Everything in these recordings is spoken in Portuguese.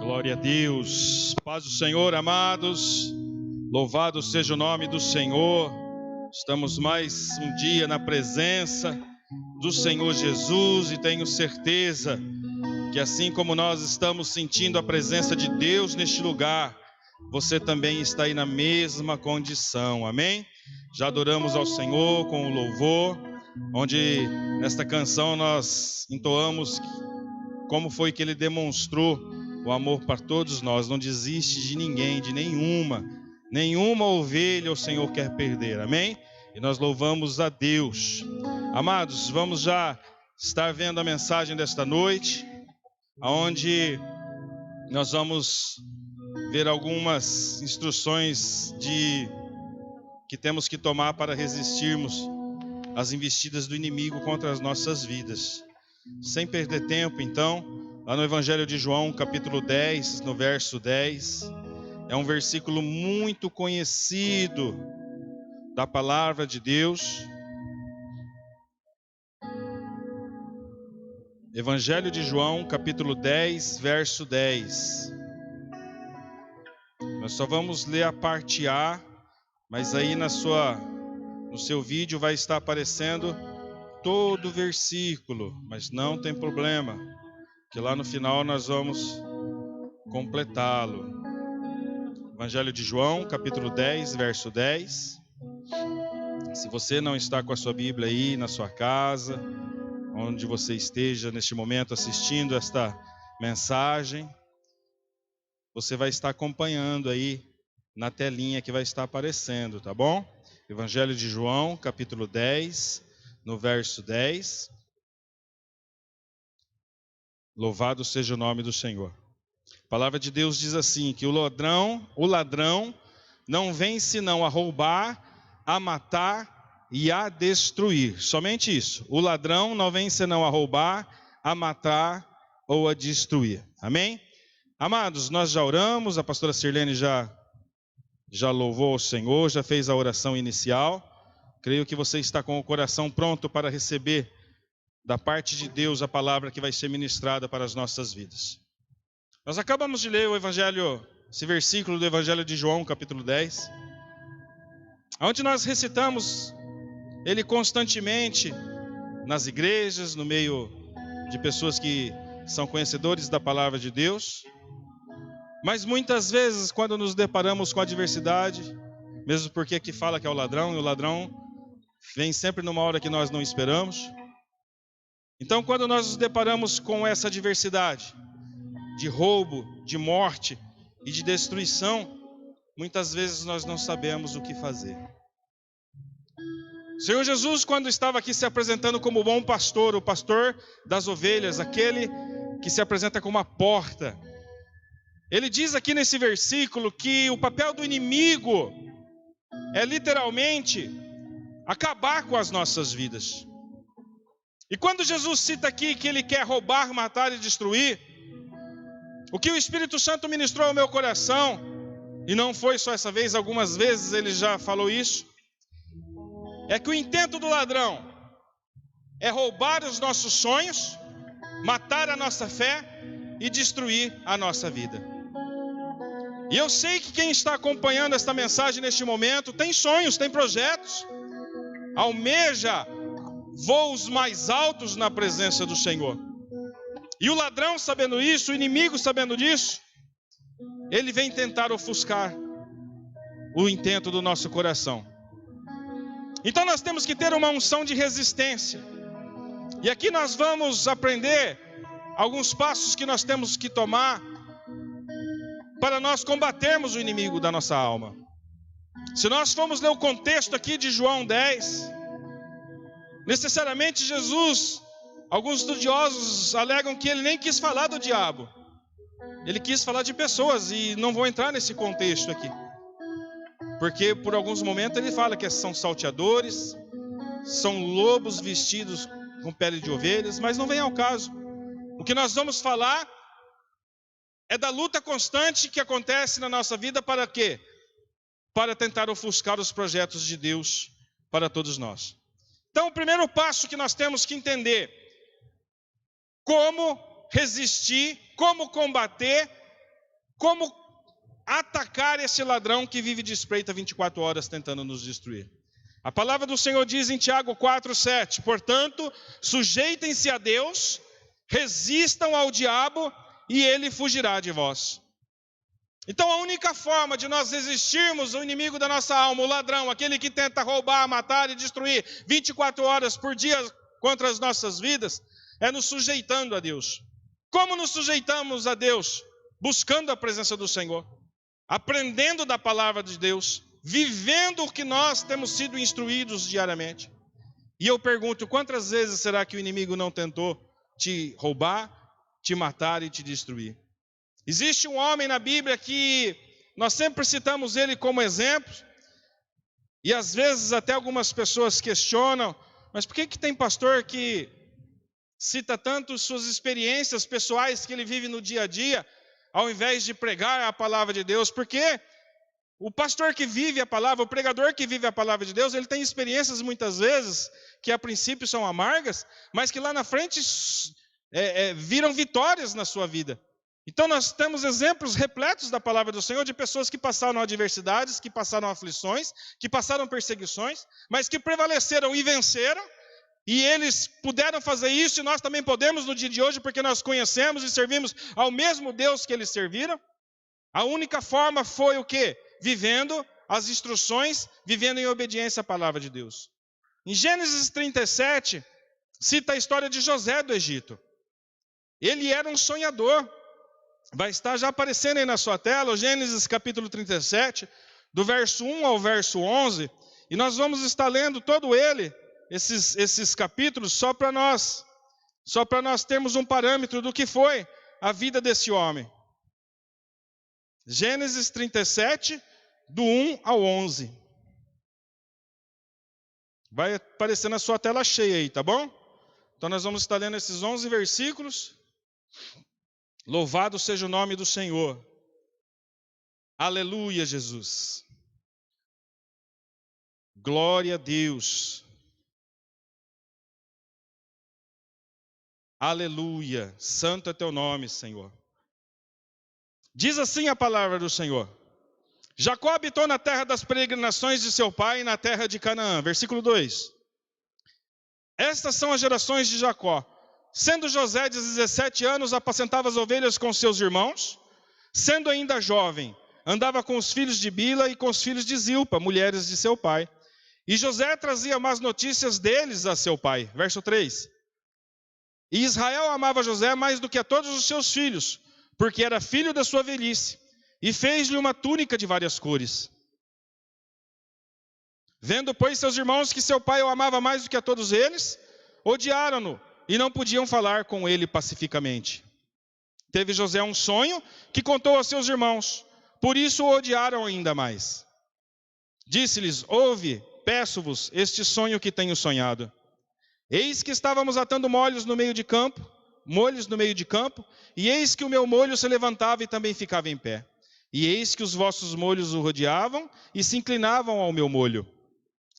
Glória a Deus. Paz do Senhor, amados. Louvado seja o nome do Senhor. Estamos mais um dia na presença do Senhor Jesus e tenho certeza que assim como nós estamos sentindo a presença de Deus neste lugar, você também está aí na mesma condição, amém? Já adoramos ao Senhor com o louvor, onde nesta canção nós entoamos como foi que Ele demonstrou o amor para todos nós. Não desiste de ninguém, de nenhuma ovelha o Senhor quer perder, amém? E nós louvamos a Deus. Amados, vamos já estar vendo a mensagem desta noite, onde nós vamos ver algumas instruções que temos que tomar para resistirmos às investidas do inimigo contra as nossas vidas. Sem perder tempo, então, lá no Evangelho de João, capítulo 10, no verso 10, é um versículo muito conhecido da palavra de Deus. Evangelho de João, capítulo 10, verso 10. Nós só vamos ler a parte A, mas aí no seu vídeo vai estar aparecendo todo o versículo, mas não tem problema, que lá no final nós vamos completá-lo. Evangelho de João, capítulo 10, verso 10. Se você não está com a sua Bíblia aí na sua casa, onde você esteja neste momento assistindo esta mensagem, você vai estar acompanhando aí na telinha que vai estar aparecendo, tá bom? Evangelho de João, capítulo 10, no verso 10. Louvado seja o nome do Senhor. A palavra de Deus diz assim, que o ladrão não vem senão a roubar, a matar e a destruir. Somente isso. O ladrão não vem senão a roubar, a matar ou a destruir. Amém? Amados, nós já oramos, a pastora Sirlene já louvou o Senhor, já fez a oração inicial. Creio que você está com o coração pronto para receber da parte de Deus a palavra que vai ser ministrada para as nossas vidas. Nós acabamos de ler esse versículo do Evangelho de João, capítulo 10, onde nós recitamos ele constantemente nas igrejas, no meio de pessoas que são conhecedores da palavra de Deus. Mas muitas vezes, quando nos deparamos com a adversidade, mesmo porque aqui fala que é o ladrão, e o ladrão vem sempre numa hora que nós não esperamos. Então, quando nós nos deparamos com essa adversidade de roubo, de morte e de destruição, muitas vezes nós não sabemos o que fazer. O Senhor Jesus, quando estava aqui se apresentando como bom pastor, o pastor das ovelhas, aquele que se apresenta como a porta, ele diz aqui nesse versículo que o papel do inimigo é literalmente acabar com as nossas vidas. E quando Jesus cita aqui que ele quer roubar, matar e destruir, o que o Espírito Santo ministrou ao meu coração, e não foi só essa vez, algumas vezes ele já falou isso, é que o intento do ladrão é roubar os nossos sonhos, matar a nossa fé e destruir a nossa vida. E eu sei que quem está acompanhando esta mensagem neste momento tem sonhos, tem projetos, almeja voos mais altos na presença do Senhor. E o ladrão sabendo isso, o inimigo sabendo disso, ele vem tentar ofuscar o intento do nosso coração. Então nós temos que ter uma unção de resistência. E aqui nós vamos aprender alguns passos que nós temos que tomar para nós combatermos o inimigo da nossa alma. Se nós formos ler o contexto aqui de João 10, necessariamente Jesus, alguns estudiosos alegam que ele nem quis falar do diabo. Ele quis falar de pessoas e não vou entrar nesse contexto aqui. Porque por alguns momentos ele fala que são salteadores, são lobos vestidos com pele de ovelhas, mas não vem ao caso. O que nós vamos falar é da luta constante que acontece na nossa vida para quê? Para tentar ofuscar os projetos de Deus para todos nós. Então o primeiro passo que nós temos que entender, como resistir, como combater Como atacar esse ladrão que vive de espreita 24 horas tentando nos destruir? A palavra do Senhor diz em Tiago 4:7, portanto, sujeitem-se a Deus, resistam ao diabo e ele fugirá de vós. Então a única forma de nós resistirmos ao inimigo da nossa alma, o ladrão, aquele que tenta roubar, matar e destruir 24 horas por dia contra as nossas vidas, é nos sujeitando a Deus. Como nos sujeitamos a Deus? Buscando a presença do Senhor, aprendendo da palavra de Deus, vivendo o que nós temos sido instruídos diariamente. E eu pergunto, quantas vezes será que o inimigo não tentou te roubar, te matar e te destruir? Existe um homem na Bíblia que nós sempre citamos ele como exemplo, e às vezes até algumas pessoas questionam, mas por que tem pastor que cita tanto suas experiências pessoais que ele vive no dia a dia, ao invés de pregar a palavra de Deus? Porque o pastor que vive a palavra, o pregador que vive a palavra de Deus, ele tem experiências muitas vezes que a princípio são amargas, mas que lá na frente viram vitórias na sua vida. Então nós temos exemplos repletos da palavra do Senhor de pessoas que passaram adversidades, que passaram aflições, que passaram perseguições, mas que prevaleceram e venceram, e eles puderam fazer isso, e nós também podemos no dia de hoje, porque nós conhecemos e servimos ao mesmo Deus que eles serviram. A única forma foi o quê? Vivendo as instruções, vivendo em obediência à palavra de Deus. Em Gênesis 37, cita a história de José do Egito. Ele era um sonhador. Vai estar já aparecendo aí na sua tela, o Gênesis capítulo 37, do verso 1 ao verso 11. E nós vamos estar lendo todo ele, esses capítulos, só para nós termos um parâmetro do que foi a vida desse homem. Gênesis 37, do 1 ao 11. Vai aparecer na sua tela cheia aí, tá bom? Então nós vamos estar lendo esses 11 versículos. Louvado seja o nome do Senhor. Aleluia, Jesus. Glória a Deus. Aleluia. Santo é teu nome, Senhor. Diz assim a palavra do Senhor. Jacó habitou na terra das peregrinações de seu pai, na terra de Canaã. Versículo 2. Estas são as gerações de Jacó. Sendo José de 17 anos, apacentava as ovelhas com seus irmãos. Sendo ainda jovem, andava com os filhos de Bila e com os filhos de Zilpa, mulheres de seu pai. E José trazia más notícias deles a seu pai. Verso 3. E Israel amava José mais do que a todos os seus filhos, porque era filho da sua velhice, e fez-lhe uma túnica de várias cores. Vendo, pois, seus irmãos que seu pai o amava mais do que a todos eles, odiaram-no, e não podiam falar com ele pacificamente. Teve José um sonho que contou aos seus irmãos, por isso o odiaram ainda mais. Disse-lhes, ouve, peço-vos, este sonho que tenho sonhado. Eis que estávamos atando molhos no meio de campo, e eis que o meu molho se levantava e também ficava em pé. E eis que os vossos molhos o rodeavam e se inclinavam ao meu molho.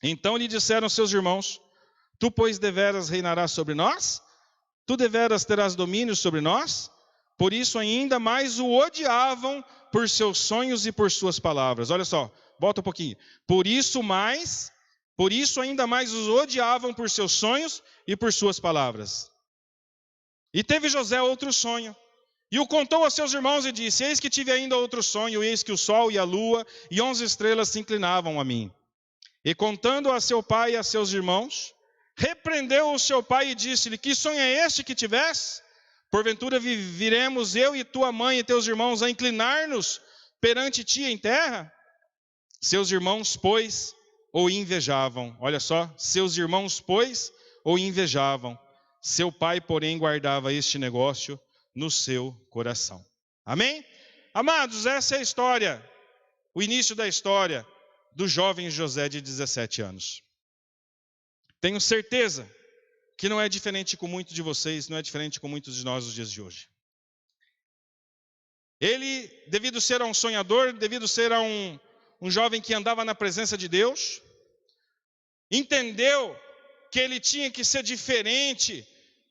Então lhe disseram seus irmãos, tu, pois, deveras reinarás sobre nós? Tu deveras terás domínio sobre nós? Por isso ainda mais o odiavam por seus sonhos e por suas palavras. Olha só, volta um pouquinho. Por isso ainda mais os odiavam por seus sonhos e por suas palavras. E teve José outro sonho, e o contou a seus irmãos e disse, eis que tive ainda outro sonho, eis que o sol e a lua e 11 estrelas se inclinavam a mim. E contando a seu pai e a seus irmãos, repreendeu o seu pai e disse-lhe, que sonho é este que tiveste? Porventura viremos eu e tua mãe e teus irmãos a inclinar-nos perante ti em terra? Seus irmãos, pois, o invejavam. Olha só, seus irmãos, pois, o invejavam. Seu pai, porém, guardava este negócio no seu coração. Amém? Amados, essa é a história, o início da história do jovem José de 17 anos. Tenho certeza que não é diferente com muitos de vocês, não é diferente com muitos de nós nos dias de hoje. Ele, devido ser um sonhador, devido ser um jovem que andava na presença de Deus, entendeu que ele tinha que ser diferente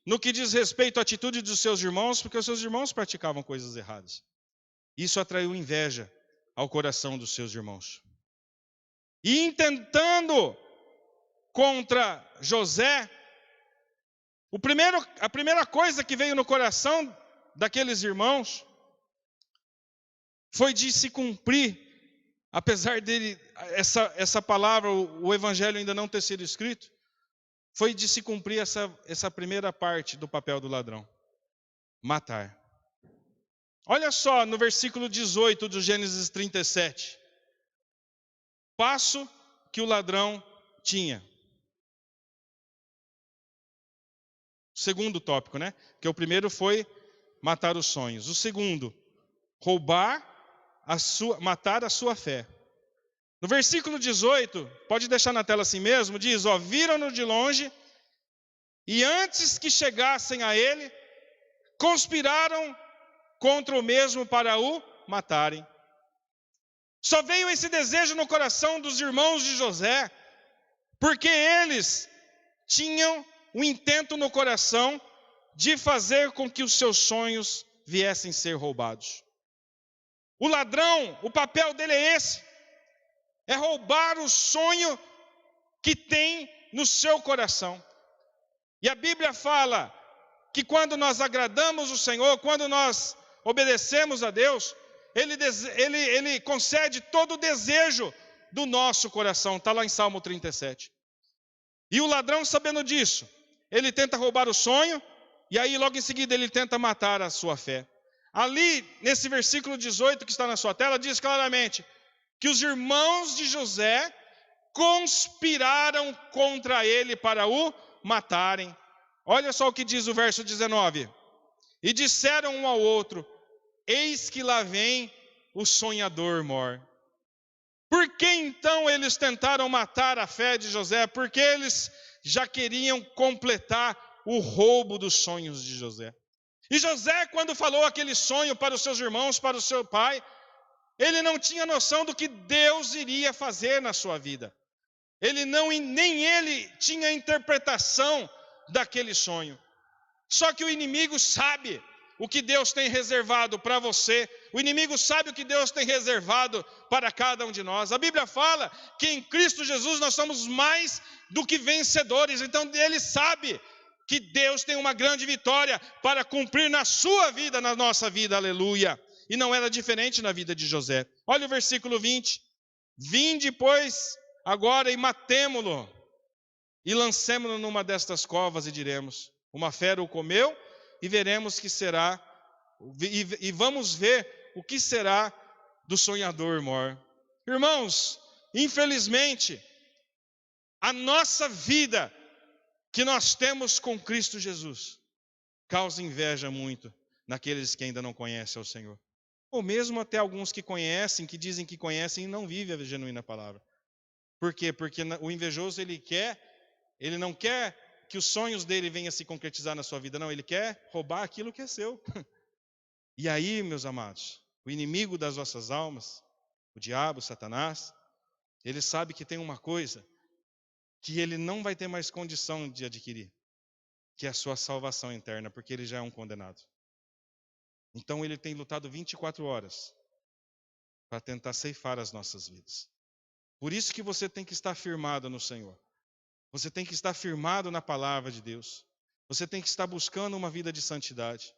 no que diz respeito à atitude dos seus irmãos, porque os seus irmãos praticavam coisas erradas. Isso atraiu inveja ao coração dos seus irmãos. E intentando contra José, a primeira coisa que veio no coração daqueles irmãos foi de se cumprir, apesar dele, essa palavra, o evangelho ainda não ter sido escrito, foi de se cumprir essa primeira parte do papel do ladrão: matar. Olha só no versículo 18 do Gênesis 37. Passo que o ladrão tinha. Segundo tópico, né? Que o primeiro foi matar os sonhos. O segundo, matar a sua fé. No versículo 18, pode deixar na tela assim mesmo, diz: viram-no de longe, e antes que chegassem a ele, conspiraram contra o mesmo para o matarem. Só veio esse desejo no coração dos irmãos de José, porque eles tinham o intento no coração de fazer com que os seus sonhos viessem a ser roubados. O ladrão, o papel dele é esse: é roubar o sonho que tem no seu coração. E a Bíblia fala que quando nós agradamos o Senhor, quando nós obedecemos a Deus, Ele concede todo o desejo do nosso coração. Está lá em Salmo 37. E o ladrão, sabendo disso, ele tenta roubar o sonho, e aí logo em seguida ele tenta matar a sua fé. Ali, nesse versículo 18 que está na sua tela, diz claramente que os irmãos de José conspiraram contra ele para o matarem. Olha só o que diz o verso 19. E disseram um ao outro: eis que lá vem o sonhador mor. Por que então eles tentaram matar a fé de José? Porque eles já queriam completar o roubo dos sonhos de José. E José, quando falou aquele sonho para os seus irmãos, para o seu pai, ele não tinha noção do que Deus iria fazer na sua vida. Nem ele tinha a interpretação daquele sonho. Só que o inimigo sabe o que Deus tem reservado para você. O inimigo sabe o que Deus tem reservado para cada um de nós. A Bíblia fala que em Cristo Jesus nós somos mais do que vencedores. Então ele sabe que Deus tem uma grande vitória para cumprir na sua vida, na nossa vida, aleluia. E não era diferente na vida de José. Olha o versículo 20. Vinde, pois, agora e matemo-lo, e lancemo-lo numa destas covas, e diremos: uma fera o comeu, e veremos que será, e vamos ver o que será do sonhador mor. Irmãos, infelizmente, a nossa vida que nós temos com Cristo Jesus causa inveja muito naqueles que ainda não conhecem ao Senhor. Ou mesmo até alguns que conhecem, que dizem que conhecem e não vivem a genuína palavra. Por quê? Porque o invejoso ele não quer que os sonhos dele venham a se concretizar na sua vida, não, ele quer roubar aquilo que é seu. E aí, meus amados, o inimigo das vossas almas, o diabo, Satanás, ele sabe que tem uma coisa que ele não vai ter mais condição de adquirir, que é a sua salvação interna, porque ele já é um condenado. Então ele tem lutado 24 horas para tentar ceifar as nossas vidas. Por isso que você tem que estar firmado no Senhor. Você tem que estar firmado na palavra de Deus. Você tem que estar buscando uma vida de santidade.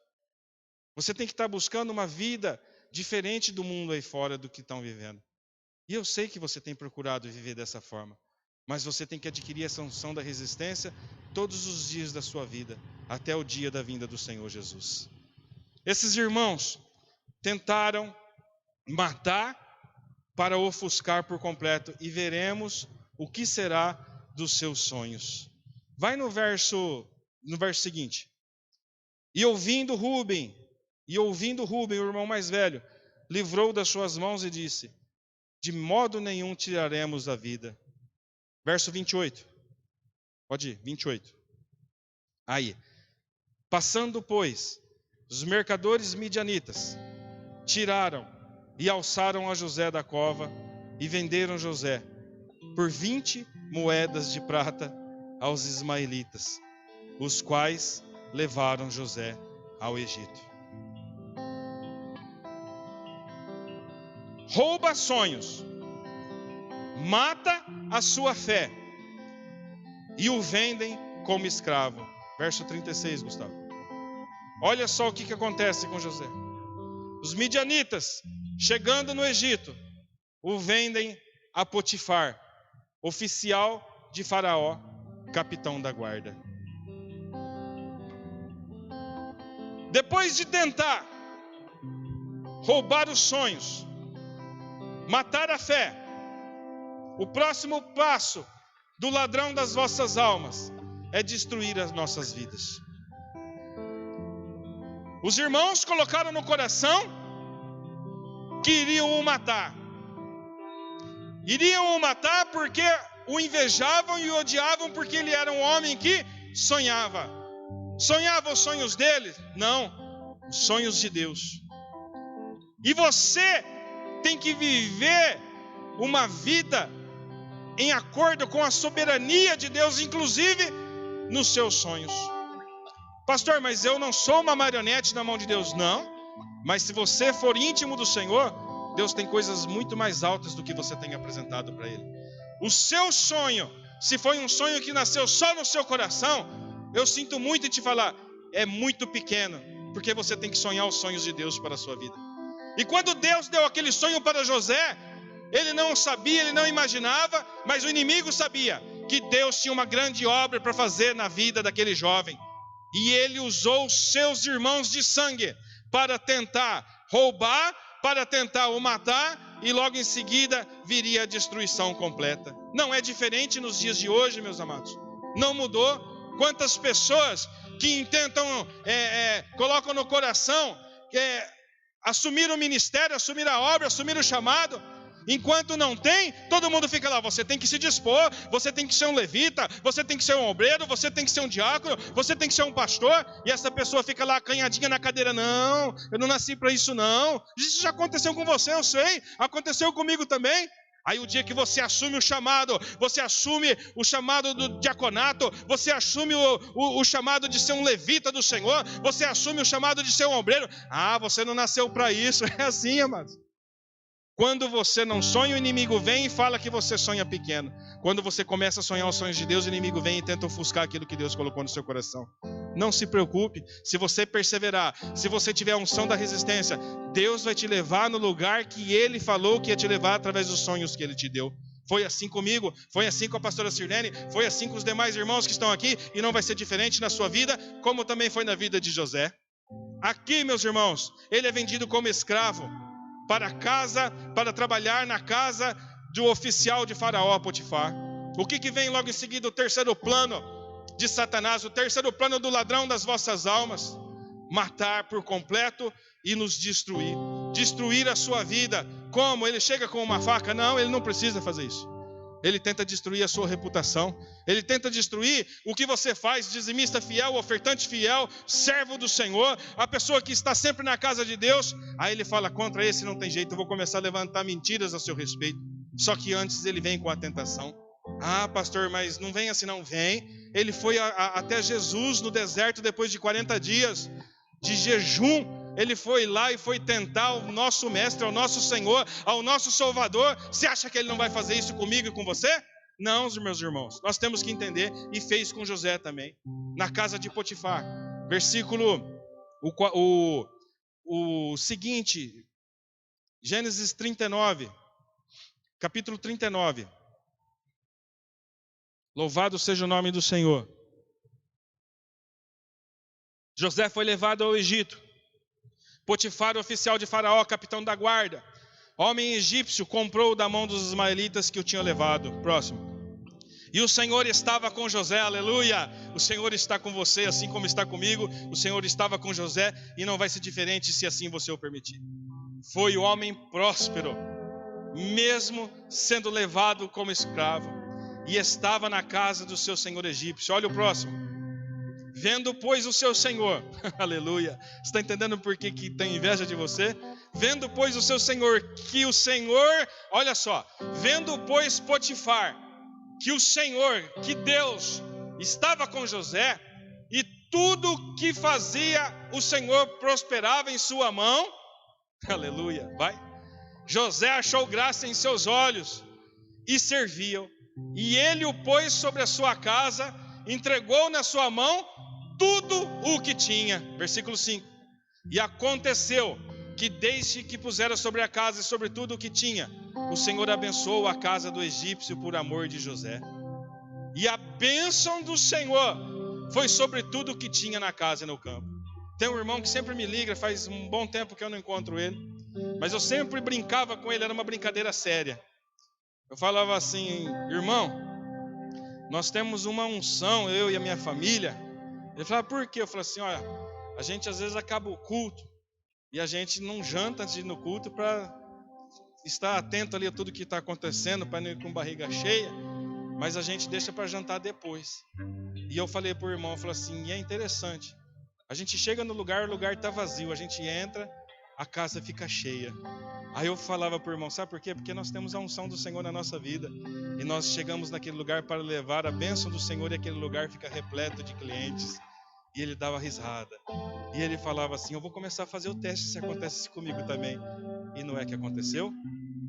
Você tem que estar buscando uma vida diferente do mundo aí fora do que estão vivendo. E eu sei que você tem procurado viver dessa forma. Mas você tem que adquirir essa unção da resistência todos os dias da sua vida, até o dia da vinda do Senhor Jesus. Esses irmãos tentaram matar para ofuscar por completo, e veremos o que será dos seus sonhos. Vai no verso seguinte. E ouvindo Rúben, o irmão mais velho, livrou das suas mãos e disse: de modo nenhum tiraremos a vida. Verso 28. Pode ir, 28. Aí. Passando, pois, os mercadores midianitas tiraram e alçaram a José da cova e venderam José por 20 moedas de prata aos ismaelitas, os quais levaram José ao Egito. rouba sonhos, mata a sua fé e o vendem como escravo. Verso 36, Gustavo. Olha só o que acontece com José. Os midianitas, chegando no Egito, o vendem a Potifar, oficial de Faraó, capitão da guarda. Depois de tentar roubar os sonhos, matar a fé, o próximo passo do ladrão das vossas almas é destruir as nossas vidas. Os irmãos colocaram no coração que iriam o matar. Iriam o matar porque o invejavam e o odiavam porque ele era um homem que sonhava. Sonhava os sonhos dele? Não, os sonhos de Deus. E você tem que viver uma vida em acordo com a soberania de Deus, inclusive nos seus sonhos. Pastor, mas eu não sou uma marionete na mão de Deus. Não, mas se você for íntimo do Senhor, Deus tem coisas muito mais altas do que você tem apresentado para Ele. O seu sonho, se foi um sonho que nasceu só no seu coração, eu sinto muito em te falar, é muito pequeno, porque você tem que sonhar os sonhos de Deus para a sua vida. E quando Deus deu aquele sonho para José, ele não sabia, ele não imaginava, mas o inimigo sabia que Deus tinha uma grande obra para fazer na vida daquele jovem. E ele usou os seus irmãos de sangue para tentar roubar, para tentar o matar, e logo em seguida viria a destruição completa. Não é diferente nos dias de hoje, meus amados. Não mudou. Quantas pessoas que intentam, colocam no coração, assumir o ministério, assumir a obra, assumir o chamado. Enquanto não tem, todo mundo fica lá, você tem que se dispor, você tem que ser um levita, você tem que ser um obreiro, você tem que ser um diácono, você tem que ser um pastor, e essa pessoa fica lá acanhadinha na cadeira, não, eu não nasci para isso não, isso já aconteceu com você, eu sei, aconteceu comigo também. Aí o dia que você assume o chamado do diaconato, você assume o chamado de ser um levita do Senhor, você assume o chamado de ser um obreiro, você não nasceu para isso, é assim, amados. Quando você não sonha, o inimigo vem e fala que você sonha pequeno. Quando você começa a sonhar os sonhos de Deus, o inimigo vem e tenta ofuscar aquilo que Deus colocou no seu coração. Não se preocupe, se você perseverar, se você tiver a unção da resistência, Deus vai te levar no lugar que Ele falou que ia te levar através dos sonhos que Ele te deu. Foi assim comigo, foi assim com a pastora Sirlene, foi assim com os demais irmãos que estão aqui, e não vai ser diferente na sua vida, como também foi na vida de José. Aqui, meus irmãos, ele é vendido como escravo para casa, para trabalhar na casa do oficial de Faraó, Potifar. O que vem logo em seguida? O terceiro plano de Satanás, o terceiro plano do ladrão das vossas almas: matar por completo e nos destruir. Destruir a sua vida. Como? Ele chega com uma faca? Não, ele não precisa fazer isso. Ele tenta destruir a sua reputação. Ele tenta destruir o que você faz, dizimista fiel, ofertante fiel, servo do Senhor, a pessoa que está sempre na casa de Deus. Aí ele fala, contra esse não tem jeito, eu vou começar a levantar mentiras a seu respeito. Só que antes ele vem com a tentação. Pastor, mas não vem assim não, vem. Ele foi até Jesus no deserto depois de 40 dias de jejum. Ele foi lá e foi tentar o nosso mestre, ao nosso Senhor, ao nosso Salvador. Você acha que ele não vai fazer isso comigo e com você? Não, meus irmãos, nós temos que entender, e fez com José também, na casa de Potifar. Versículo, o seguinte, Gênesis 39, capítulo 39. Louvado seja o nome do Senhor. José foi levado ao Egito. Potifar, oficial de Faraó, capitão da guarda, homem egípcio, comprou da mão dos ismaelitas que o tinham levado. Próximo. E o Senhor estava com José, aleluia. O Senhor está com você, assim como está comigo. O Senhor estava com José, e não vai ser diferente se assim você o permitir. Foi o homem próspero, mesmo sendo levado como escravo, e estava na casa do seu senhor egípcio. Olha o próximo. Vendo, pois, o seu senhor, aleluia, está entendendo por que tem inveja de você? Vendo, pois, o seu senhor, que o Senhor, olha só, vendo, pois, Potifar, que o Senhor, que Deus, estava com José, e tudo que fazia o Senhor prosperava em sua mão, aleluia, vai. José achou graça em seus olhos e serviu. E ele o pôs sobre a sua casa, entregou na sua mão tudo o que tinha. Versículo 5. E aconteceu que desde que pusera sobre a casa e sobre tudo o que tinha, o Senhor abençoou a casa do egípcio por amor de José. E a bênção do Senhor foi sobre tudo o que tinha na casa e no campo. Tem um irmão que sempre me liga, faz um bom tempo que eu não encontro ele, mas eu sempre brincava com ele, era uma brincadeira séria. Eu falava assim: irmão, nós temos uma unção, eu e a minha família. Ele falava: por quê? Eu falei assim: olha, a gente às vezes acaba o culto e a gente não janta antes de ir no culto para estar atento ali a tudo que está acontecendo, para não ir com barriga cheia, mas a gente deixa para jantar depois. E eu falei para o irmão, eu falei assim: e é interessante, a gente chega no lugar, o lugar está vazio, a gente entra, a casa fica cheia. Aí eu falava para o irmão: sabe por quê? Porque nós temos a unção do Senhor na nossa vida, e nós chegamos naquele lugar para levar a bênção do Senhor, e aquele lugar fica repleto de clientes. E ele dava risada, e ele falava assim: eu vou começar a fazer o teste se acontece comigo também. E não é que aconteceu?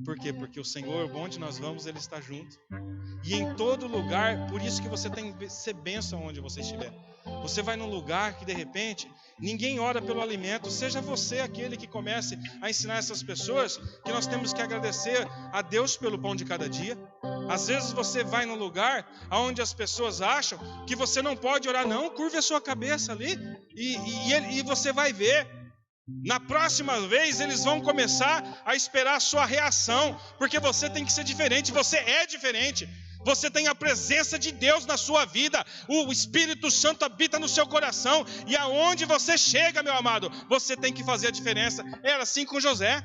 Por quê? Porque o Senhor, onde nós vamos, Ele está junto. E em todo lugar, por isso que você tem que ser bênção onde você estiver. Você vai num lugar que de repente ninguém ora pelo alimento, seja você aquele que comece a ensinar essas pessoas que nós temos que agradecer a Deus pelo pão de cada dia. Às vezes você vai num lugar onde as pessoas acham que você não pode orar. Não, curve a sua cabeça ali e você vai ver. Na próxima vez eles vão começar a esperar a sua reação, porque você tem que ser diferente, você é diferente. Você tem a presença de Deus na sua vida, o Espírito Santo habita no seu coração, e aonde você chega, meu amado, você tem que fazer a diferença. Era assim com José.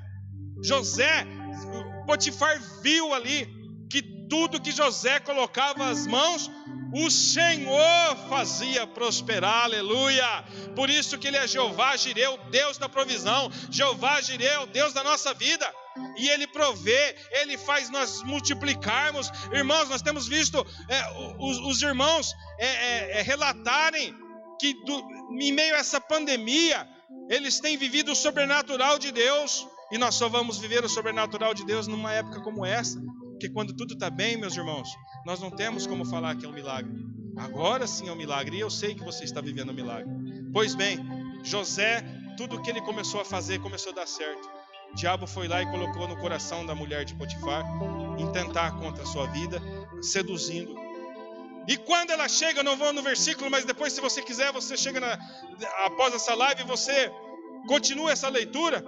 Potifar viu ali que tudo que José colocava as mãos, o Senhor fazia prosperar, aleluia. Por isso que Ele é Jeová Jireh, o Deus da provisão. Jeová Jireh, o Deus da nossa vida. E Ele provê, Ele faz nós multiplicarmos. Irmãos, nós temos visto os irmãos relatarem que em meio a essa pandemia, eles têm vivido o sobrenatural de Deus. E nós só vamos viver o sobrenatural de Deus numa época como essa. Porque quando tudo está bem, meus irmãos, nós não temos como falar que é um milagre. Agora sim é um milagre, e eu sei que você está vivendo um milagre. Pois bem, José, tudo que ele começou a fazer, começou a dar certo. O diabo foi lá e colocou no coração da mulher de Potifar, intentar contra a sua vida, seduzindo. E quando ela chega, não vou no versículo, mas depois, se você quiser, você chega após essa live, você continua essa leitura.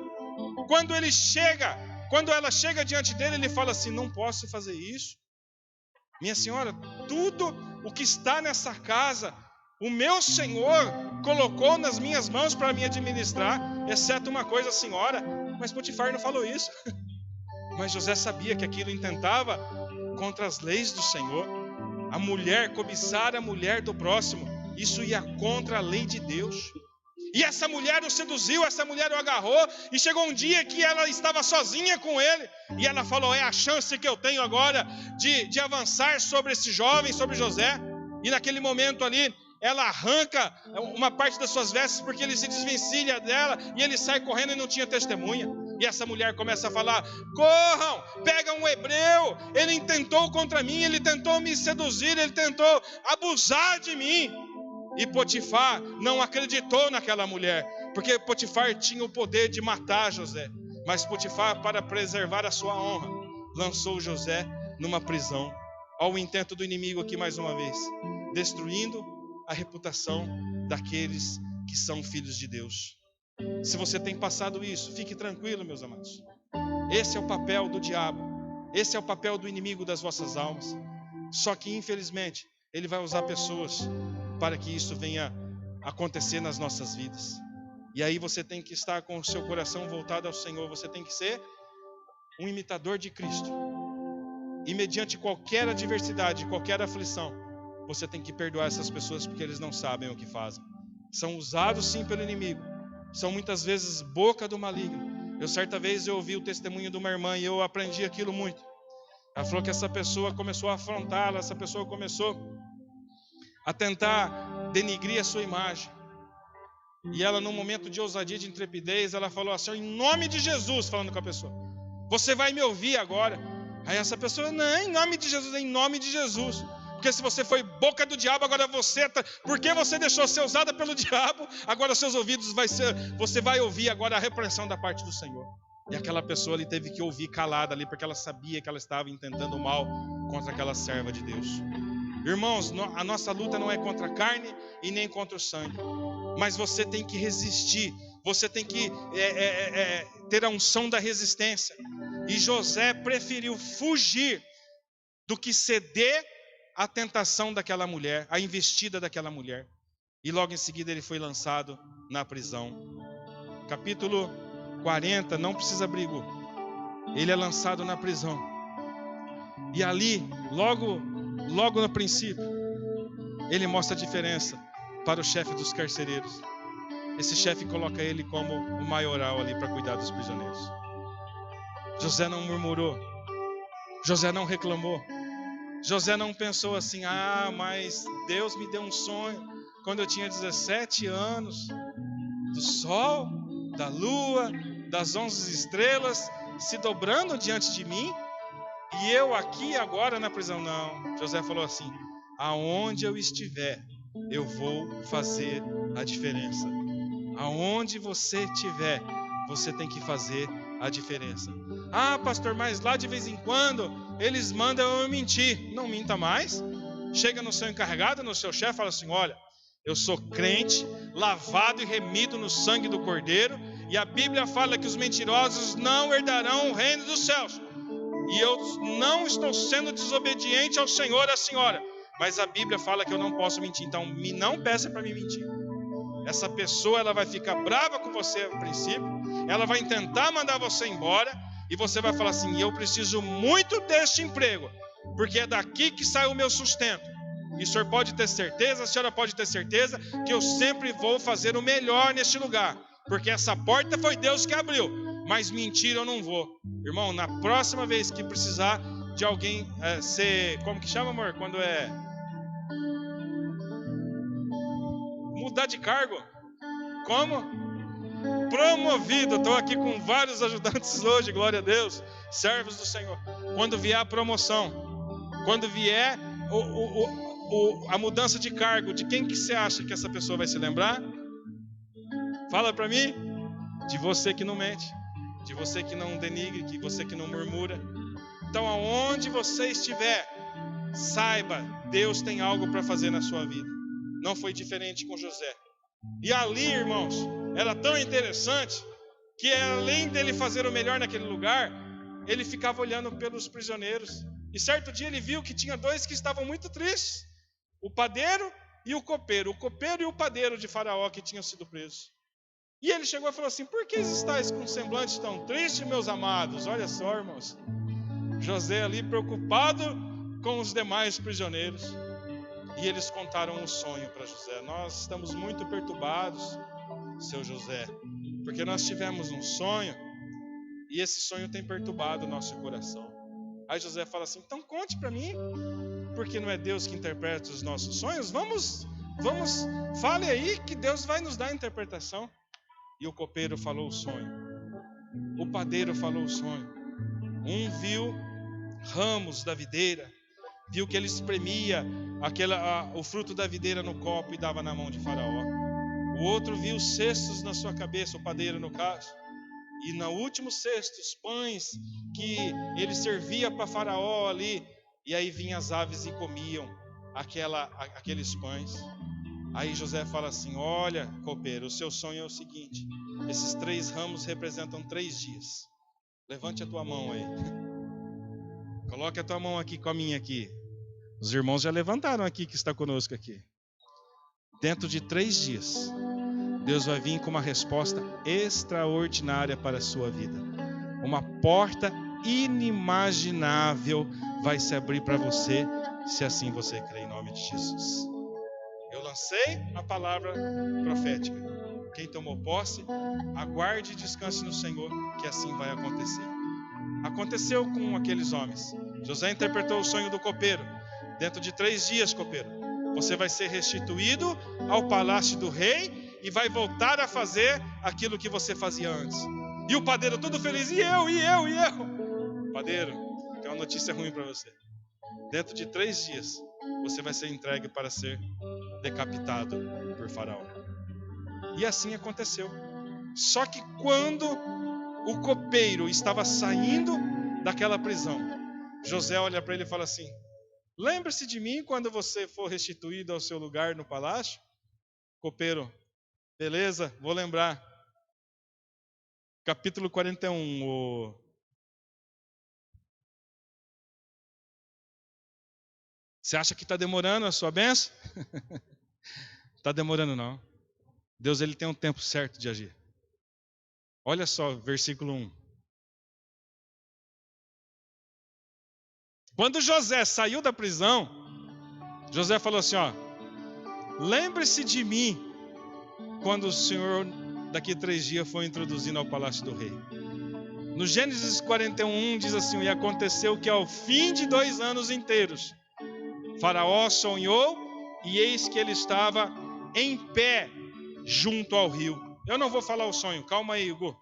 Quando ela chega diante dele, ele fala assim: não posso fazer isso. Minha senhora, tudo o que está nessa casa, o meu Senhor colocou nas minhas mãos para me administrar, exceto uma coisa, senhora. Mas Potifar não falou isso. Mas José sabia que aquilo intentava contra as leis do Senhor. A mulher, cobiçar a mulher do próximo, isso ia contra a lei de Deus. E essa mulher o seduziu, essa mulher o agarrou, e chegou um dia que ela estava sozinha com ele, e ela falou: é a chance que eu tenho agora de avançar sobre esse jovem, sobre José. E naquele momento ali, ela arranca uma parte das suas vestes, porque ele se desvencilha dela, e ele sai correndo e não tinha testemunha. E essa mulher começa a falar: corram, pega um hebreu, ele intentou contra mim, ele tentou me seduzir, ele tentou abusar de mim. E Potifar não acreditou naquela mulher, porque Potifar tinha o poder de matar José. Mas Potifar, para preservar a sua honra, lançou José numa prisão. Olha o intento do inimigo aqui mais uma vez, destruindo a reputação daqueles que são filhos de Deus. Se você tem passado isso, fique tranquilo, meus amados. Esse é o papel do diabo, esse é o papel do inimigo das vossas almas. Só que infelizmente ele vai usar pessoas para que isso venha acontecer nas nossas vidas. E aí você tem que estar com o seu coração voltado ao Senhor. Você tem que ser um imitador de Cristo. E mediante qualquer adversidade, qualquer aflição, você tem que perdoar essas pessoas, porque eles não sabem o que fazem. São usados sim pelo inimigo. São muitas vezes boca do maligno. Certa vez eu ouvi o testemunho de uma irmã e eu aprendi aquilo muito. Ela falou que essa pessoa começou a afrontá-la, essa pessoa começou a tentar denigrir a sua imagem. E ela, num momento de ousadia, de intrepidez, ela falou assim: em nome de Jesus, falando com a pessoa, Você vai me ouvir agora. Aí essa pessoa, não, em nome de Jesus, em nome de Jesus. Porque se você foi boca do diabo, agora você porque você deixou ser usada pelo diabo, agora seus ouvidos você vai ouvir agora a repreensão da parte do Senhor. E aquela pessoa ali teve que ouvir calada ali, porque ela sabia que ela estava intentando mal contra aquela serva de Deus. Irmãos, a nossa luta não é contra a carne e nem contra o sangue. Mas você tem que resistir. Você tem que ter a unção da resistência. E José preferiu fugir do que ceder à tentação daquela mulher, à investida daquela mulher. E logo em seguida ele foi lançado na prisão. Capítulo 40, não precisa abrigo. Ele é lançado na prisão. E ali, logo no princípio, ele mostra a diferença para o chefe dos carcereiros. Esse chefe coloca ele como o maioral ali para cuidar dos prisioneiros. José não murmurou. José não reclamou. José não pensou assim, mas Deus me deu um sonho quando eu tinha 17 anos, do sol, da lua, das 11 estrelas se dobrando diante de mim, e eu aqui agora na prisão. Não, José falou assim, aonde eu estiver, eu vou fazer a diferença. Aonde você estiver, você tem que fazer a diferença. Pastor, mas lá de vez em quando eles mandam eu mentir. Não minta mais. Chega no seu encarregado, no seu chefe, fala assim, olha, eu sou crente, lavado e remido no sangue do Cordeiro, e a Bíblia fala que os mentirosos não herdarão o reino dos céus. E eu não estou sendo desobediente ao Senhor e à senhora, mas a Bíblia fala que eu não posso mentir, então não peça para me mentir. Essa pessoa ela vai ficar brava com você a princípio, ela vai tentar mandar você embora, e você vai falar assim, eu preciso muito deste emprego, porque é daqui que sai o meu sustento. E o senhor pode ter certeza, a senhora pode ter certeza, que eu sempre vou fazer o melhor neste lugar, porque essa porta foi Deus que abriu, mas mentir eu não vou. Irmão, na próxima vez que precisar de alguém ser, como que chama, amor? Quando mudar de cargo. Como? Promovido. Estou aqui com vários ajudantes hoje, glória a Deus, servos do Senhor. Quando vier a promoção, quando vier a mudança de cargo, de quem que você acha que essa pessoa vai se lembrar? Fala para mim. De você que não mente, de você que não denigre, de você que não murmura. Então, aonde você estiver, saiba, Deus tem algo para fazer na sua vida. Não foi diferente com José. E ali, irmãos, era tão interessante que além dele fazer o melhor naquele lugar, ele ficava olhando pelos prisioneiros. E certo dia ele viu que tinha dois que estavam muito tristes, o padeiro e o copeiro e o padeiro de Faraó que tinham sido presos. E ele chegou e falou assim, por que estáis com um semblante tão triste, meus amados? Olha só, irmãos, José ali preocupado com os demais prisioneiros. E eles contaram um sonho para José. Nós estamos muito perturbados, seu José, porque nós tivemos um sonho e esse sonho tem perturbado o nosso coração. Aí José fala assim, então conte para mim, porque não é Deus que interpreta os nossos sonhos? Vamos, fale aí que Deus vai nos dar a interpretação. E o copeiro falou o sonho, o padeiro falou o sonho. Um viu ramos da videira, viu que ele espremia o fruto da videira no copo e dava na mão de Faraó. O outro viu cestos na sua cabeça, o padeiro no caso, e no último cesto os pães que ele servia para Faraó ali, e aí vinham as aves e comiam aqueles pães. Aí José fala assim, olha, copeiro, o seu sonho é o seguinte, esses 3 ramos representam 3 dias. Levante a tua mão aí. Coloque a tua mão aqui com a minha aqui. Os irmãos já levantaram aqui que está conosco aqui. Dentro de 3 dias, Deus vai vir com uma resposta extraordinária para a sua vida. Uma porta inimaginável vai se abrir para você, se assim você crê, em nome de Jesus. Eu lancei a palavra profética. Quem tomou posse, aguarde e descanse no Senhor, que assim vai acontecer. Aconteceu com aqueles homens. José interpretou o sonho do copeiro. Dentro de 3 dias, copeiro, você vai ser restituído ao palácio do rei e vai voltar a fazer aquilo que você fazia antes. E o padeiro todo feliz, e eu? padeiro, tem uma notícia ruim para você. Dentro de 3 dias, você vai ser entregue para ser decapitado por Faraó. E assim aconteceu. Só que quando o copeiro estava saindo daquela prisão, José olha para ele e fala assim: lembre-se de mim quando você for restituído ao seu lugar no palácio. Copeiro: beleza, vou lembrar. Capítulo 41. Você acha que está demorando a sua bênção? Está demorando não. Deus, ele tem um tempo certo de agir. Olha só, versículo 1. Quando José saiu da prisão, José falou assim, ó: lembre-se de mim quando o Senhor daqui 3 dias for introduzido ao palácio do rei. No Gênesis 41 diz assim: e aconteceu que ao fim de 2 anos inteiros, Faraó sonhou, e eis que ele estava em pé junto ao rio. Eu não vou falar o sonho, calma aí, Hugo.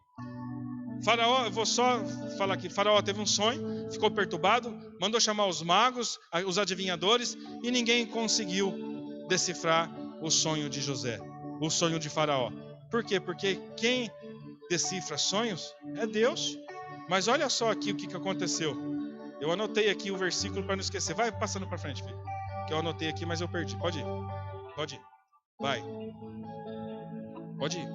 Faraó, eu vou só falar aqui. Faraó teve um sonho, ficou perturbado, mandou chamar os magos, os adivinhadores, e ninguém conseguiu decifrar o sonho de José, o sonho de Faraó. Por quê? Porque quem decifra sonhos é Deus. Mas olha só aqui o que aconteceu. Eu anotei aqui o versículo para não esquecer. Vai passando para frente, filho. Que eu anotei aqui, mas eu perdi. Pode ir. Pode ir. Vai. Pode ir.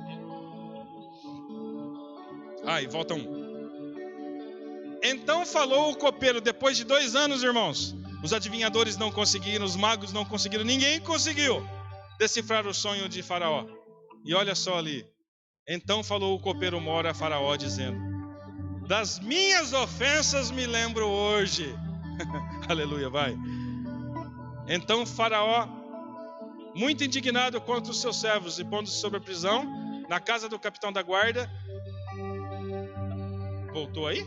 E volta 1. Então falou o copeiro, depois de 2 anos, irmãos. Os adivinhadores não conseguiram, os magos não conseguiram, ninguém conseguiu decifrar o sonho de Faraó. E olha só ali. Então falou o copeiro mor a Faraó, dizendo: das minhas ofensas me lembro hoje. Aleluia, vai. Então Faraó, muito indignado contra os seus servos, e pondo-se sob a prisão, na casa do capitão da guarda. Voltou aí?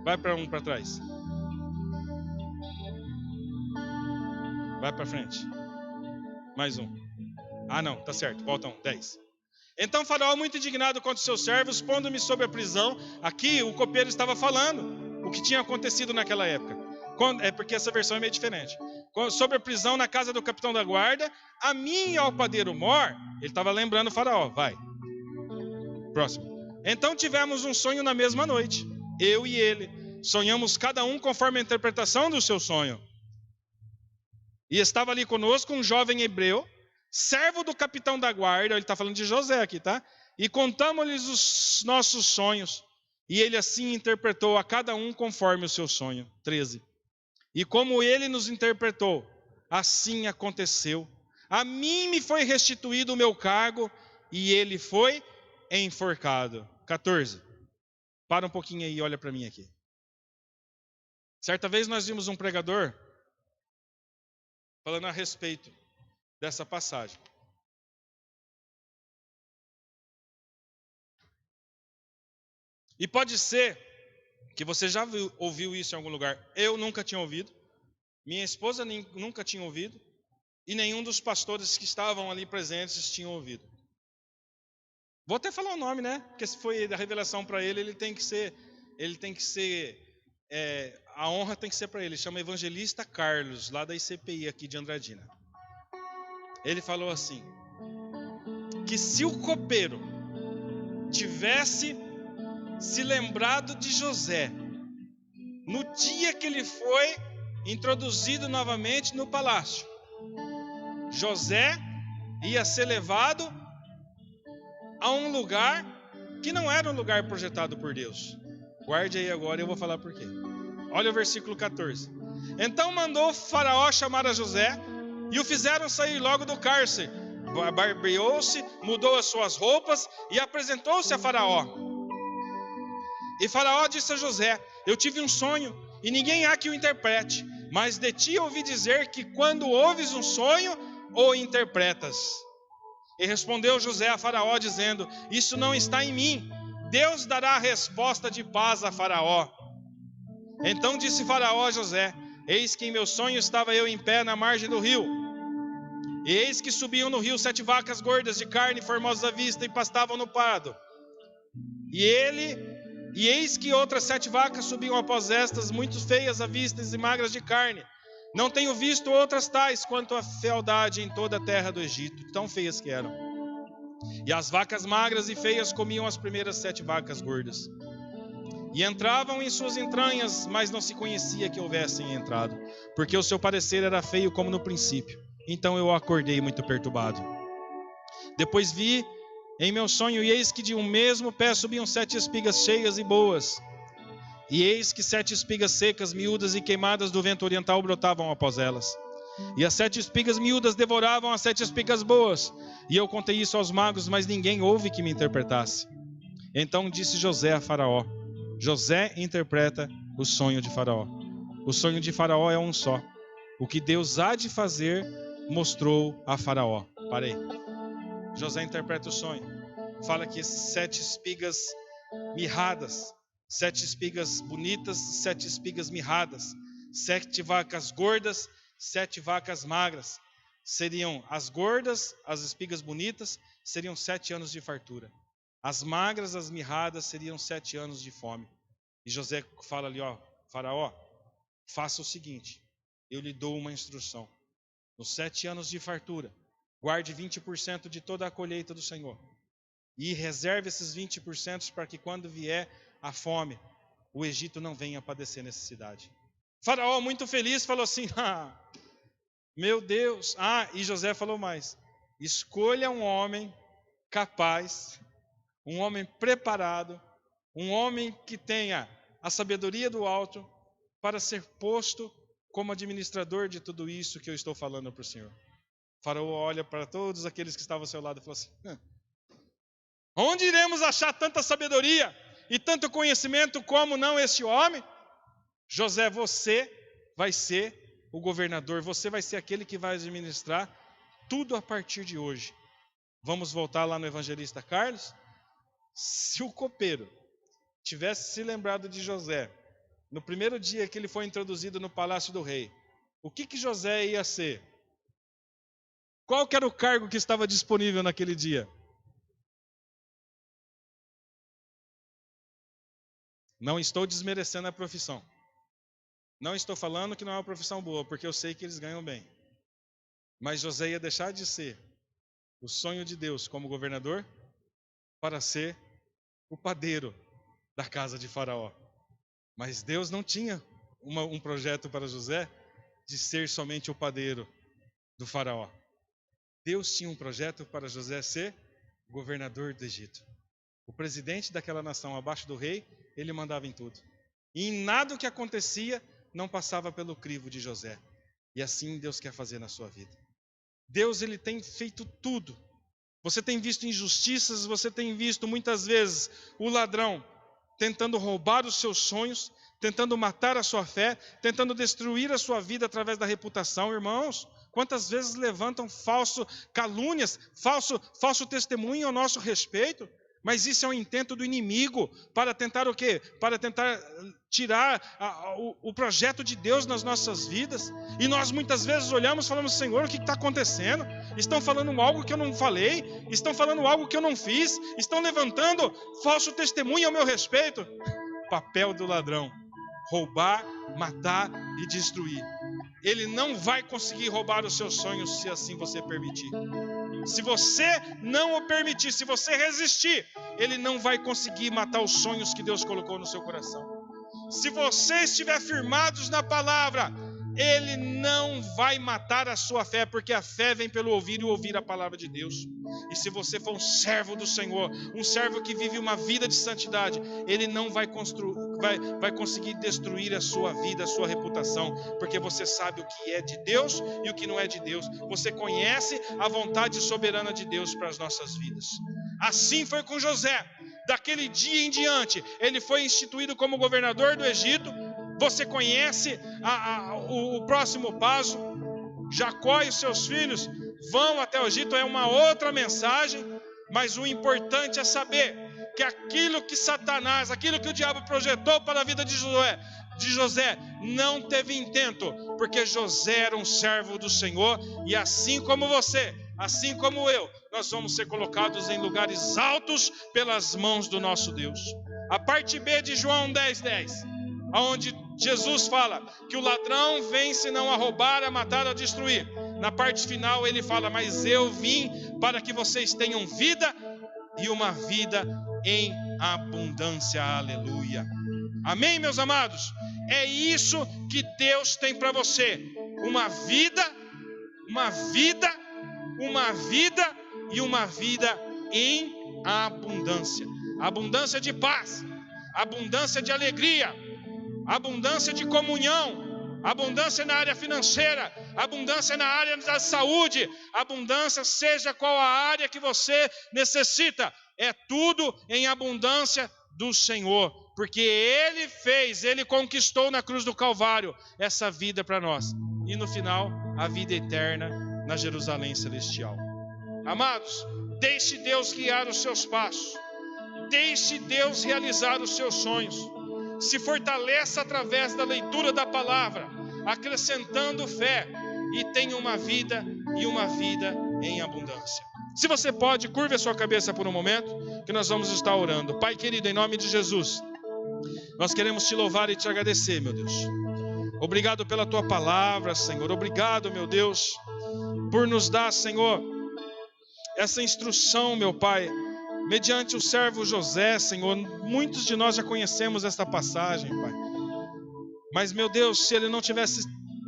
Vai para trás. Vai para frente. Mais um. Não, tá certo. Volta 10. Então Faraó, muito indignado contra os seus servos, pondo-me sob a prisão. Aqui o copeiro estava falando o que tinha acontecido naquela época. É porque essa versão é meio diferente. Sobre a prisão na casa do capitão da guarda, a mim e ao padeiro mor. Ele estava lembrando Faraó. Vai. Próximo. Então tivemos um sonho na mesma noite, eu e ele. Sonhamos cada um conforme a interpretação do seu sonho. E estava ali conosco um jovem hebreu, servo do capitão da guarda. Ele está falando de José aqui, tá? E contamos-lhes os nossos sonhos. E ele assim interpretou a cada um conforme o seu sonho. 13. E como ele nos interpretou, assim aconteceu. A mim me foi restituído o meu cargo, e ele foi enforcado. 14. Para um pouquinho aí e olha para mim aqui. Certa vez nós vimos um pregador falando a respeito dessa passagem. E pode ser que você já ouviu isso em algum lugar. Eu nunca tinha ouvido, minha esposa nunca tinha ouvido, e nenhum dos pastores que estavam ali presentes tinham ouvido. Vou até falar o nome, né? Porque se foi a revelação para ele, ele tem que ser, a honra tem que ser para ele. Chama Evangelista Carlos, lá da ICPI aqui de Andradina. Ele falou assim, que se o copeiro tivesse se lembrado de José no dia que ele foi introduzido novamente no palácio, José ia ser levado a um lugar que não era um lugar projetado por Deus. Guarde aí agora, eu vou falar por quê. Olha o versículo 14. Então mandou Faraó chamar a José, e o fizeram sair logo do cárcere. Barbeou-se, mudou as suas roupas e apresentou-se a Faraó. E Faraó disse a José: eu tive um sonho, e ninguém há que o interprete, mas de ti ouvi dizer que quando ouves um sonho, o interpretas. E respondeu José a Faraó, dizendo: isso não está em mim. Deus dará a resposta de paz a Faraó. Então disse Faraó a José: eis que em meu sonho estava eu em pé na margem do rio. E eis que subiam no rio 7 vacas gordas de carne formosas à vista e pastavam no prado. E ele E eis que outras 7 vacas subiam após estas, muito feias à vista e magras de carne. Não tenho visto outras tais quanto a fealdade em toda a terra do Egito, tão feias que eram. E as vacas magras e feias comiam as primeiras 7 vacas gordas. E entravam em suas entranhas, mas não se conhecia que houvessem entrado, porque o seu parecer era feio como no princípio. Então eu acordei muito perturbado. Depois vi em meu sonho, e eis que de um mesmo pé subiam 7 espigas cheias e boas. E eis que 7 espigas secas, miúdas e queimadas do vento oriental brotavam após elas. E as 7 espigas miúdas devoravam as 7 espigas boas. E eu contei isso aos magos, mas ninguém houve que me interpretasse. Então disse José a Faraó. José interpreta o sonho de Faraó. O sonho de Faraó é um só. O que Deus há de fazer, mostrou a Faraó. Parei. José interpreta o sonho. Fala que 7 espigas mirradas, 7 espigas bonitas, 7 espigas mirradas, 7 vacas gordas, 7 vacas magras. Seriam as gordas, as espigas bonitas, seriam 7 anos de fartura. As magras, as mirradas, seriam 7 anos de fome. E José fala ali, Faraó, faça o seguinte, eu lhe dou uma instrução. Nos 7 anos de fartura, guarde 20% de toda a colheita do Senhor. E reserve esses 20% para que quando vier a fome, o Egito não venha padecer necessidade. Faraó, muito feliz, falou assim, meu Deus. E José falou mais. Escolha um homem capaz, um homem preparado, um homem que tenha a sabedoria do alto para ser posto como administrador de tudo isso que eu estou falando para o Senhor. Faraó olha para todos aqueles que estavam ao seu lado e falou assim, onde iremos achar tanta sabedoria e tanto conhecimento como não este homem? José, você vai ser o governador, você vai ser aquele que vai administrar tudo a partir de hoje. Vamos voltar lá no evangelista Carlos? Se o copeiro tivesse se lembrado de José, no primeiro dia que ele foi introduzido no palácio do rei, o que José ia ser? Qual que era o cargo que estava disponível naquele dia? Não estou desmerecendo a profissão. Não estou falando que não é uma profissão boa, porque eu sei que eles ganham bem. Mas José ia deixar de ser o sonho de Deus como governador para ser o padeiro da casa de Faraó. Mas Deus não tinha um projeto para José de ser somente o padeiro do Faraó. Deus tinha um projeto para José ser governador do Egito. O presidente daquela nação abaixo do rei, ele mandava em tudo. E em nada o que acontecia não passava pelo crivo de José. E assim Deus quer fazer na sua vida. Deus, ele tem feito tudo. Você tem visto injustiças, você tem visto muitas vezes o ladrão tentando roubar os seus sonhos, tentando matar a sua fé, tentando destruir a sua vida através da reputação, irmãos. Quantas vezes levantam calúnias, falso testemunho ao nosso respeito? Mas isso é um intento do inimigo para tentar o quê? Para tentar tirar o projeto de Deus nas nossas vidas. E nós muitas vezes olhamos e falamos, Senhor, o que está acontecendo? Estão falando algo que eu não falei, estão falando algo que eu não fiz, estão levantando falso testemunho ao meu respeito. Papel do ladrão: roubar, matar e destruir. Ele não vai conseguir roubar os seus sonhos se assim você permitir. Se você não o permitir, se você resistir, ele não vai conseguir matar os sonhos que Deus colocou no seu coração. Se você estiver firmados na palavra, ele não vai matar a sua fé, porque a fé vem pelo ouvir e ouvir a palavra de Deus. E se você for um servo do Senhor, um servo que vive uma vida de santidade, ele não vai conseguir destruir a sua vida, a sua reputação, porque você sabe o que é de Deus e o que não é de Deus. Você conhece a vontade soberana de Deus para as nossas vidas. Assim foi com José. Daquele dia em diante, ele foi instituído como governador do Egito. Você conhece o próximo passo. Jacó e os seus filhos vão até o Egito, é uma outra mensagem, mas o importante é saber que aquilo que Satanás, aquilo que o diabo projetou para a vida de José, não teve intento, porque José era um servo do Senhor, e assim como você, assim como eu, nós vamos ser colocados em lugares altos pelas mãos do nosso Deus. A parte B de João 10:10, onde Jesus fala que o ladrão vem senão a roubar, a matar, a destruir. Na parte final ele fala: mas eu vim para que vocês tenham vida e uma vida em abundância. Aleluia. Amém, meus amados? É isso que Deus tem para você. Uma vida e uma vida em abundância. Abundância de paz, abundância de alegria, abundância de comunhão, abundância na área financeira, abundância na área da saúde, abundância seja qual a área que você necessita, é tudo em abundância do Senhor, porque Ele conquistou na cruz do Calvário essa vida para nós, e no final, a vida eterna na Jerusalém Celestial. Amados, deixe Deus guiar os seus passos, deixe Deus realizar os seus sonhos, se fortaleça através da leitura da palavra, acrescentando fé, e tenha uma vida em abundância. Se você pode, curve a sua cabeça por um momento, que nós vamos estar orando. Pai querido, em nome de Jesus, nós queremos te louvar e te agradecer, meu Deus. Obrigado pela tua palavra, Senhor. Obrigado, meu Deus, por nos dar, Senhor, essa instrução, meu Pai, mediante o servo José, Senhor. Muitos de nós já conhecemos esta passagem, Pai. Mas, meu Deus, se ele não tivesse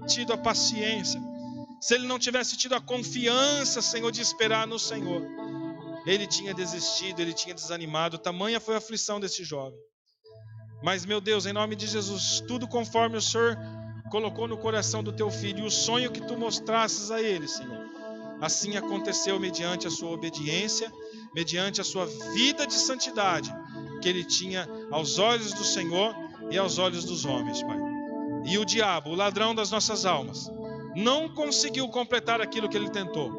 tido a paciência, se ele não tivesse tido a confiança, Senhor, de esperar no Senhor, ele tinha desistido, ele tinha desanimado. Tamanha foi a aflição desse jovem. Mas, meu Deus, em nome de Jesus, tudo conforme o Senhor colocou no coração do teu filho, e o sonho que tu mostrasses a ele, Senhor, assim aconteceu mediante a sua obediência, mediante a sua vida de santidade, que ele tinha aos olhos do Senhor e aos olhos dos homens, Pai. E o diabo, o ladrão das nossas almas, não conseguiu completar aquilo que ele tentou.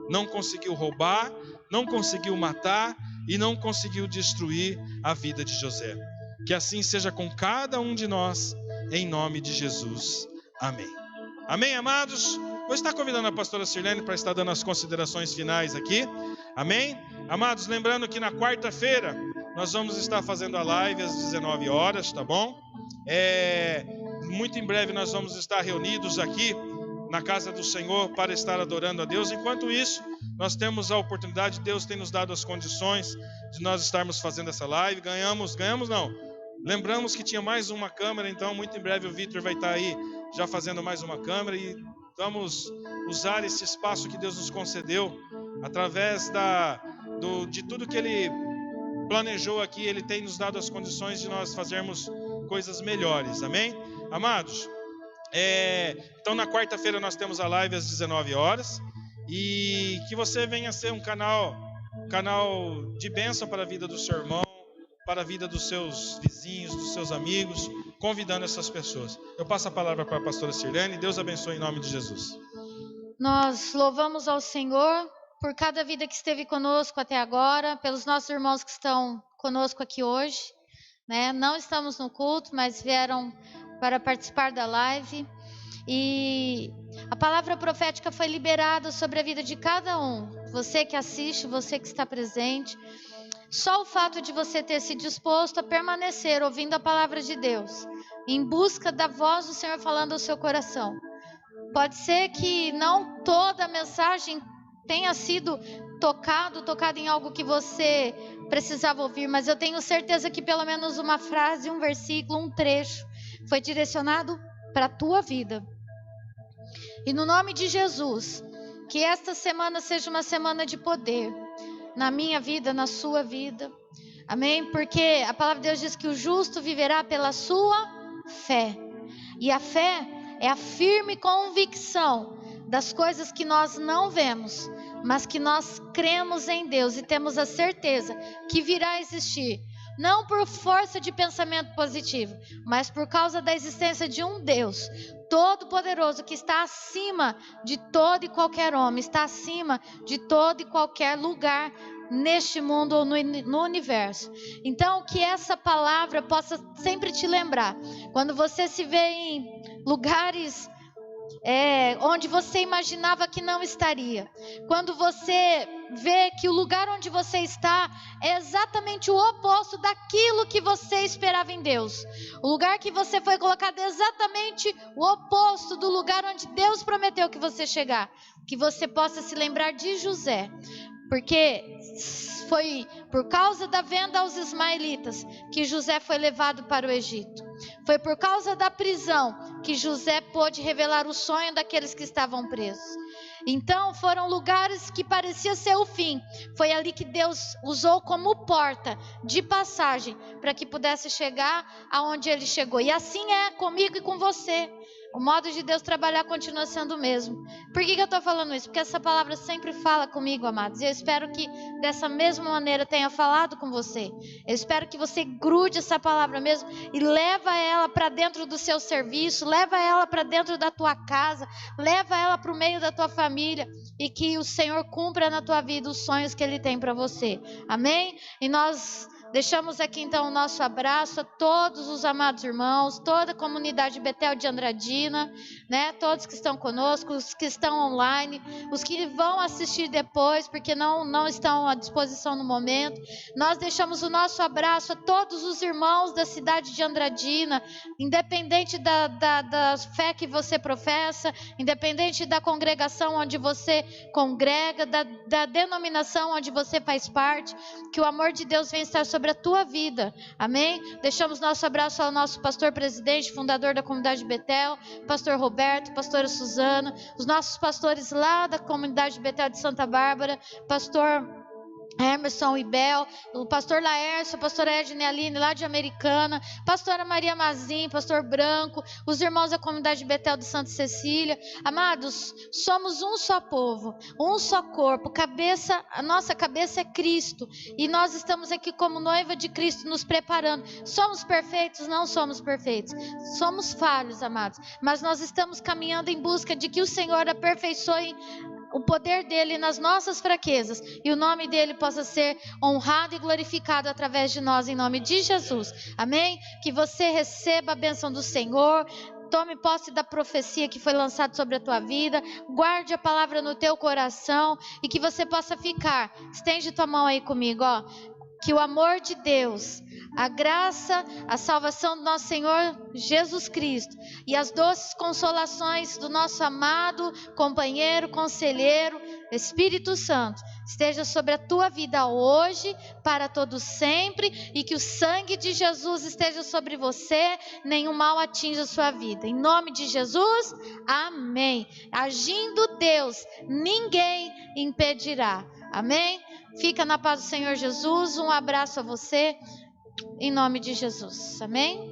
Não conseguiu roubar, não conseguiu matar e não conseguiu destruir a vida de José. Que assim seja com cada um de nós, em nome de Jesus. Amém. Amém, amados? Vou estar convidando a pastora Sirlene para estar dando as considerações finais aqui. Amém? Amados, lembrando que na quarta-feira nós vamos estar fazendo a live às 19 horas, tá bom? Muito em breve nós vamos estar reunidos aqui na casa do Senhor para estar adorando a Deus. Enquanto isso, nós temos a oportunidade, Deus tem nos dado as condições de nós estarmos fazendo essa live. Ganhamos não. Lembramos que tinha mais uma câmera, então muito em breve o Vitor vai estar aí já fazendo mais uma câmera, e vamos usar esse espaço que Deus nos concedeu, através de tudo que Ele planejou aqui. Ele tem nos dado as condições de nós fazermos coisas melhores, amém? Amados, então na quarta-feira nós temos a live às 19 horas, e que você venha ser um canal de bênção para a vida do seu irmão, para a vida dos seus vizinhos, dos seus amigos, convidando essas pessoas. Eu passo a palavra para a pastora Sirlene. Deus abençoe em nome de Jesus. Nós louvamos ao Senhor por cada vida que esteve conosco até agora, pelos nossos irmãos que estão conosco aqui hoje, né? Não estamos no culto, mas vieram para participar da live. E a palavra profética foi liberada sobre a vida de cada um. Você que assiste, você que está presente. Só o fato de você ter se disposto a permanecer ouvindo a palavra de Deus, em busca da voz do Senhor falando ao seu coração. Pode ser que não toda a mensagem tenha sido tocada em algo que você precisava ouvir, mas eu tenho certeza que pelo menos uma frase, um versículo, um trecho foi direcionado para a tua vida. E no nome de Jesus, que esta semana seja uma semana de poder, na minha vida, na sua vida, amém? Porque a palavra de Deus diz que o justo viverá pela sua fé, e a fé é a firme convicção das coisas que nós não vemos, mas que nós cremos em Deus e temos a certeza que virá a existir, não por força de pensamento positivo, mas por causa da existência de um Deus Todo-Poderoso, que está acima de todo e qualquer homem, está acima de todo e qualquer lugar neste mundo ou no universo. Então, que essa palavra possa sempre te lembrar, quando você se vê em lugares onde você imaginava que não estaria. Quando você vê que o lugar onde você está é exatamente o oposto daquilo que você esperava em Deus. O lugar que você foi colocado é exatamente o oposto do lugar onde Deus prometeu que você chegar. Que você possa se lembrar de José. Porque foi por causa da venda aos ismaelitas que José foi levado para o Egito. Foi por causa da prisão que José pôde revelar o sonho daqueles que estavam presos. Então foram lugares que parecia ser o fim. Foi ali que Deus usou como porta de passagem para que pudesse chegar aonde ele chegou. E assim é comigo e com você. O modo de Deus trabalhar continua sendo o mesmo. Por que eu estou falando isso? Porque essa palavra sempre fala comigo, amados. E eu espero que dessa mesma maneira tenha falado com você. Eu espero que você grude essa palavra mesmo e leva ela para dentro do seu serviço, leva ela para dentro da tua casa, leva ela para o meio da tua família e que o Senhor cumpra na tua vida os sonhos que Ele tem para você. Amém? E nós deixamos aqui então o nosso abraço a todos os amados irmãos, toda a comunidade Betel de Andradina, né? Todos que estão conosco, os que estão online, os que vão assistir depois, porque não estão à disposição no momento. Nós deixamos o nosso abraço a todos os irmãos da cidade de Andradina, independente da fé que você professa, independente da congregação onde você congrega, da denominação onde você faz parte, que o amor de Deus venha estar sobre a tua vida, amém? Deixamos nosso abraço ao nosso pastor presidente, fundador da comunidade Betel, pastor Roberto, pastora Suzana, os nossos pastores lá da comunidade Betel de Santa Bárbara, pastor Emerson e Bel, o pastor Laércio, a pastora Edna e Aline lá de Americana, pastora Maria Mazin, pastor Branco, os irmãos da comunidade Betel de Santa Cecília. Amados, somos um só povo, um só corpo, a nossa cabeça é Cristo e nós estamos aqui como noiva de Cristo nos preparando. Somos perfeitos? Não somos perfeitos, somos falhos, amados, mas nós estamos caminhando em busca de que o Senhor aperfeiçoe o poder dele nas nossas fraquezas e o nome dele possa ser honrado e glorificado através de nós, em nome de Jesus, amém? Que você receba a bênção do Senhor, tome posse da profecia que foi lançada sobre a tua vida, guarde a palavra no teu coração e que você possa ficar, estende tua mão aí comigo, ó. Que o amor de Deus, a graça, a salvação do nosso Senhor Jesus Cristo e as doces consolações do nosso amado companheiro, conselheiro, Espírito Santo, esteja sobre a tua vida hoje, para todo sempre, e que o sangue de Jesus esteja sobre você, nenhum mal atinja a sua vida. Em nome de Jesus, amém. Agindo Deus, ninguém impedirá. Amém? Fica na paz do Senhor Jesus. Um abraço a você, em nome de Jesus. Amém?